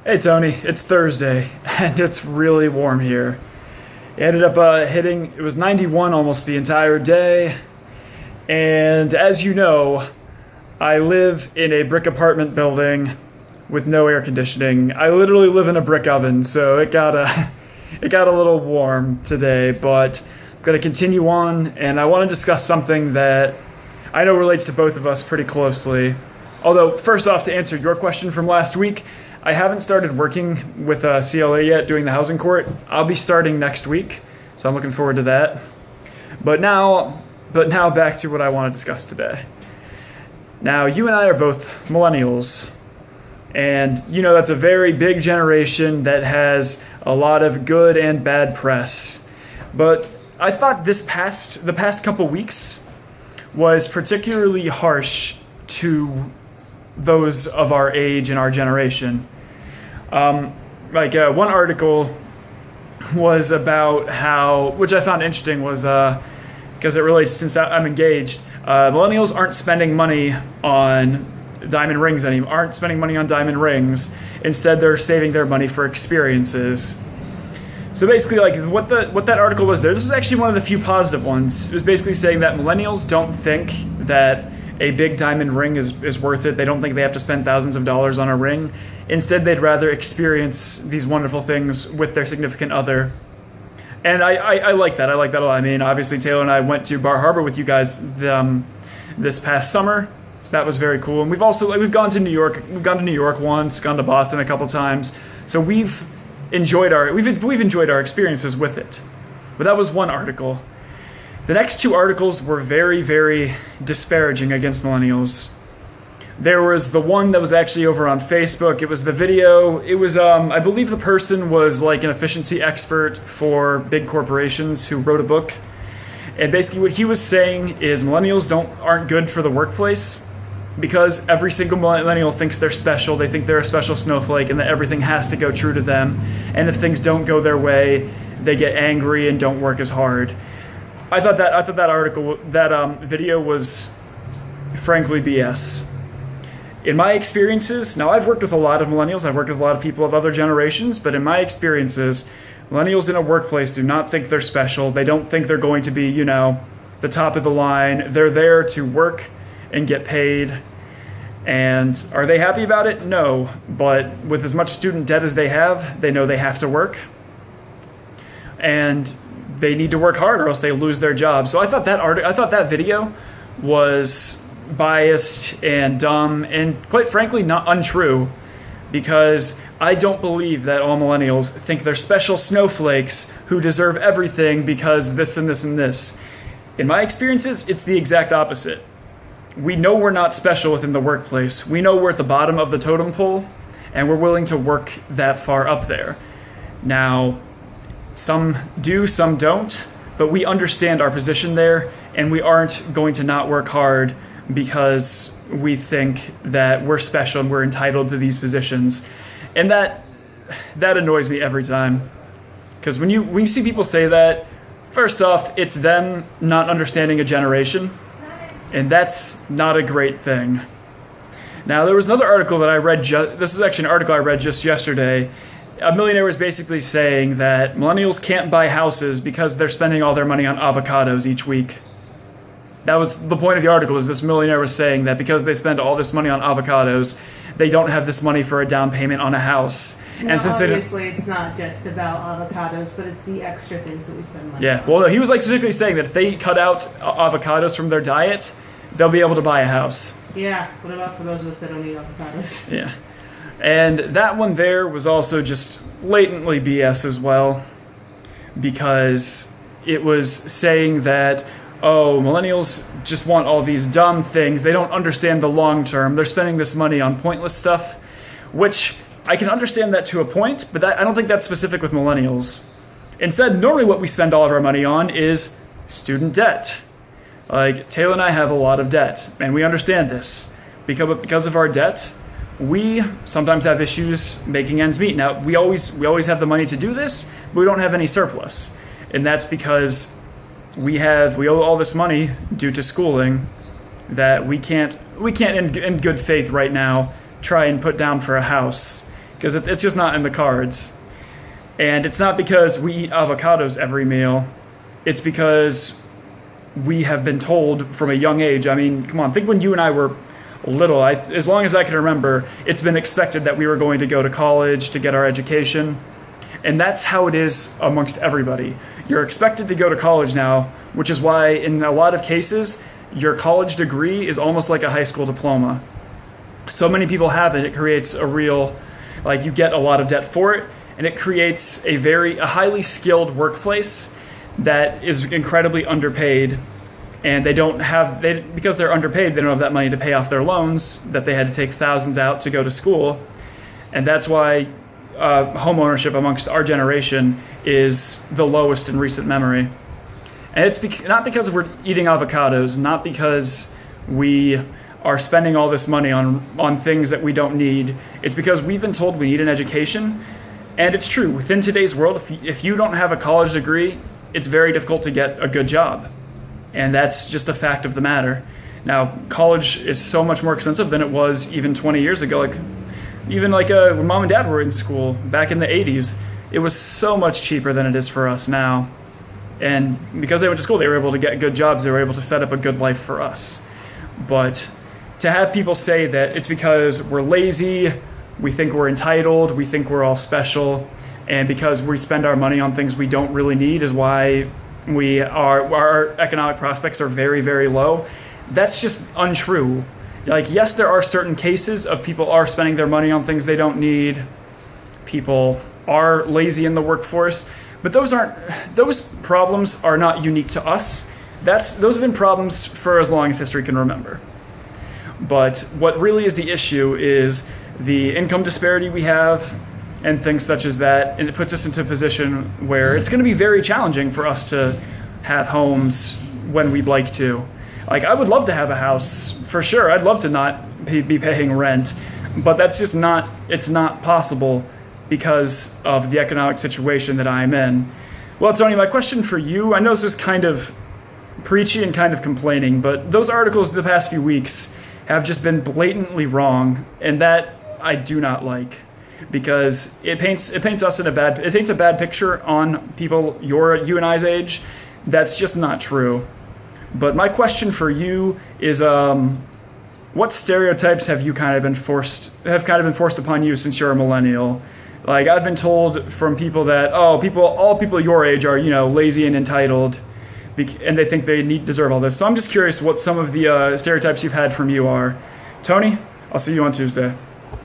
Hey Tony, it's Thursday and it's really warm here. It ended up it was 91 almost the entire day. And as you know, I live in a brick apartment building with no air conditioning. I literally live in a brick oven, so it got it got a little warm today, but I'm going to continue on, and I want to discuss something that I know relates to both of us pretty closely. Although, first off, to answer your question from last week, I haven't started working with CLA yet, doing the housing court. I'll be starting next week, so I'm looking forward to that. But now back to what I want to discuss today. Now, you and I are both millennials, and you know that's a very big generation that has a lot of good and bad press. But I thought the past couple weeks was particularly harsh to those of our age and our generation. One article was about how, which I found interesting, was because it relates, since I'm engaged, millennials aren't spending money on diamond rings anymore, aren't spending money on diamond rings. Instead, they're saving their money for experiences. So basically, like what that article was there, this was actually one of the few positive ones. It was basically saying that millennials don't think that a big diamond ring is worth it. They don't think they have to spend thousands of dollars on a ring. Instead, they'd rather experience these wonderful things with their significant other. And I like that. I like that a lot. I mean, obviously, Taylor and I went to Bar Harbor with you guys this past summer, so that was very cool. And we've gone to New York. We've gone to New York once, gone to Boston a couple times. So we've enjoyed our experiences with it. But that was one article. The next two articles were very, very disparaging against millennials. There was the one that was actually over on Facebook. It was the video. It was, I believe the person was like an efficiency expert for big corporations who wrote a book. And basically what he was saying is millennials aren't good for the workplace because every single millennial thinks they're special. They think they're a special snowflake and that everything has to go true to them. And if things don't go their way, they get angry and don't work as hard. I thought that video was frankly BS. In my experiences, now I've worked with a lot of millennials, I've worked with a lot of people of other generations, but in my experiences, millennials in a workplace do not think they're special. They don't think they're going to be, the top of the line. They're there to work and get paid. And are they happy about it? No. But with as much student debt as they have, they know they have to work. And they need to work hard or else they lose their job. So I thought that video was biased and dumb and quite frankly not untrue, because I don't believe that all millennials think they're special snowflakes who deserve everything because this and this and this. In my experiences, it's the exact opposite. We know we're not special within the workplace. We know we're at the bottom of the totem pole and we're willing to work that far up there. Now, some do, some don't, but we understand our position there, and we aren't going to not work hard because we think that we're special and we're entitled to these positions. And that annoys me every time. Because when you see people say that, first off, it's them not understanding a generation, and that's not a great thing. Now, there was another article that I read, this was actually an article I read just yesterday. A millionaire was basically saying that millennials can't buy houses because they're spending all their money on avocados each week. That was the point of the article, is this millionaire was saying that because they spend all this money on avocados, they don't have this money for a down payment on a house. No, and since obviously it's not just about avocados, but it's the extra things that we spend money on. Yeah, well, he was like specifically saying that if they cut out avocados from their diet, they'll be able to buy a house. Yeah, what about for those of us that don't eat avocados? Yeah. And that one there was also just blatantly BS as well, because it was saying that, oh, millennials just want all these dumb things. They don't understand the long term. They're spending this money on pointless stuff, which I can understand that to a point, but I don't think that's specific with millennials. Instead, normally what we spend all of our money on is student debt. Like, Taylor and I have a lot of debt, and we understand this. Because of our debt, we sometimes have issues making ends meet. Now, we always have the money to do this, but we don't have any surplus. And that's because we owe all this money due to schooling that we can't in good faith right now try and put down for a house, because it's just not in the cards. And it's not because we eat avocados every meal. It's because we have been told from a young age. I mean, come on, think when you and I were little. As long as I can remember, it's been expected that we were going to go to college to get our education. And that's how it is amongst everybody. You're expected to go to college now, which is why in a lot of cases, your college degree is almost like a high school diploma. So many people have it, it creates a real, like, you get a lot of debt for it, and it creates a highly skilled workplace that is incredibly underpaid. And because they're underpaid, they don't have that money to pay off their loans that they had to take thousands out to go to school. And that's why home ownership amongst our generation is the lowest in recent memory. And it's not because we're eating avocados, not because we are spending all this money on things that we don't need. It's because we've been told we need an education. And it's true, within today's world, if you don't have a college degree, it's very difficult to get a good job. And that's just a fact of the matter. Now, college is so much more expensive than it was even 20 years ago. When mom and dad were in school back in the 80s, it was so much cheaper than it is for us now. And because they went to school, they were able to get good jobs. They were able to set up a good life for us. But to have people say that it's because we're lazy, we think we're entitled, we think we're all special, and because we spend our money on things we don't really need is why our economic prospects are very, very low, that's just untrue. Like, yes, there are certain cases of people are spending their money on things they don't need. People are lazy in the workforce, but those problems are not unique to us. Those have been problems for as long as history can remember. But what really is the issue is the income disparity we have and things such as that, and it puts us into a position where it's going to be very challenging for us to have homes when we'd like to. Like, I would love to have a house, for sure. I'd love to not be paying rent, but it's not possible because of the economic situation that I'm in. Well, Tony, my question for you, I know this is kind of preachy and kind of complaining, but those articles the past few weeks have just been blatantly wrong, and that I do not like, because it paints a bad picture on people you and I's age. That's just not true. But my question for you is, what stereotypes have kind of been forced upon you since you're a millennial? Like, I've been told from people that all people your age are, lazy and entitled, and they think they deserve all this. So I'm just curious what some of the stereotypes you've had from you are. Tony, I'll see you on Tuesday.